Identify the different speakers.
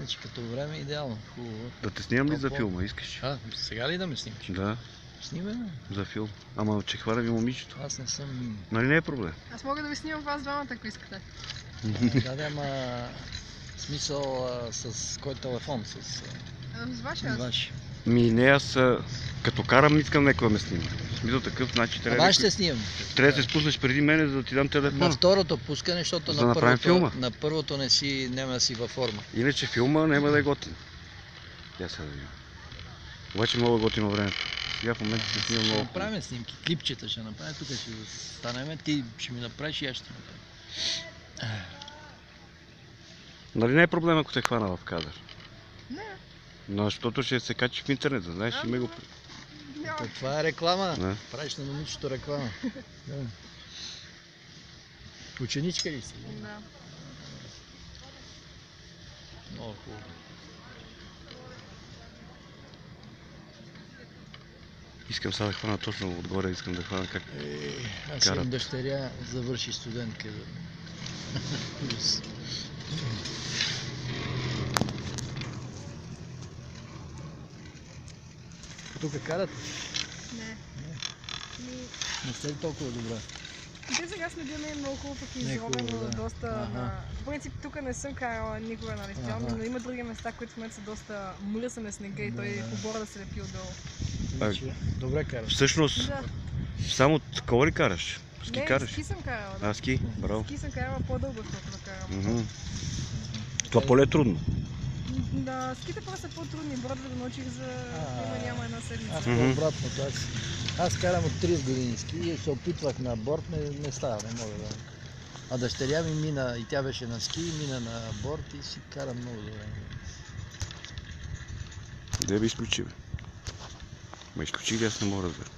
Speaker 1: Значи като време идеално, хубаво.
Speaker 2: Да те снимам ли за филма, искаш?
Speaker 1: Сега ли да ме снимаш?
Speaker 2: Да,
Speaker 1: Снимай ме.
Speaker 2: за филм. Ама че хвана ми момичето.
Speaker 1: Аз не съм...
Speaker 2: Нали не е проблем?
Speaker 3: Аз мога да ви снимам вас двамата, ако искате.
Speaker 1: Да, ама... Смисъл с кой телефон? С
Speaker 3: С
Speaker 1: ваш.
Speaker 2: Не, аз като карам не искам някой да ме снима. В смисъл такъв, значи
Speaker 1: Ама ще снимам.
Speaker 2: трябва да се спуснеш преди мене, за да ти дам
Speaker 1: На
Speaker 2: телефона.
Speaker 1: второто пускане, защото
Speaker 2: За да направим филма.
Speaker 1: на първото няма да си във форма.
Speaker 2: Иначе филма няма да е готин. Я сега да видим. Обаче много готино времето. Сега в момента се снимам много.
Speaker 1: Направим снимки, клипчета ще направим, тук ще станем, ти ще ми направиш и аз ще направим.
Speaker 2: Нали не е проблем, ако те хвана в кадър?
Speaker 3: Не.
Speaker 2: Но защото ще се качи в интернет, да знаеш, ще ме го...
Speaker 1: Това е реклама.
Speaker 2: Да.
Speaker 1: Правиш на момичето реклама. Ученичка ли си?
Speaker 3: Да.
Speaker 1: Много хубаво.
Speaker 2: Искам сега да хвана точно отгоре, искам да хвана как...
Speaker 1: Аз имам дъщеря, завърши студентка. Тук карат?
Speaker 3: Не.
Speaker 1: Не сте ли толкова добра?
Speaker 3: Те сега снегът е много хубаво, пък
Speaker 1: Не е
Speaker 3: изровено,
Speaker 1: хубаво, да.
Speaker 3: доста на... По принцип тук не съм карала никога, нали, специално, но има други места, които в момента са доста мръсен снега и той по борда се лепи отдолу.
Speaker 1: Добре караш.
Speaker 2: Всъщност,
Speaker 3: Да.
Speaker 2: само такова ли караш? Ски
Speaker 3: Не,
Speaker 2: караш?
Speaker 3: ски съм карала, да.
Speaker 2: Ски? Браво.
Speaker 3: Ски съм карала по-дълго, защото да карам.
Speaker 2: Това поле е трудно.
Speaker 3: Да, ските просто са по-трудни, борда да научих за няма една седмица.
Speaker 1: Аз по-обратното. Аз карам от 30 години ски и се опитвах на борд, не става, не мога да. А дъщеря ми мина, и тя беше на ски, мина на борд и си кара много добре.
Speaker 2: Да би изключи, бе. Ма изключи ли, аз не мога да разбера.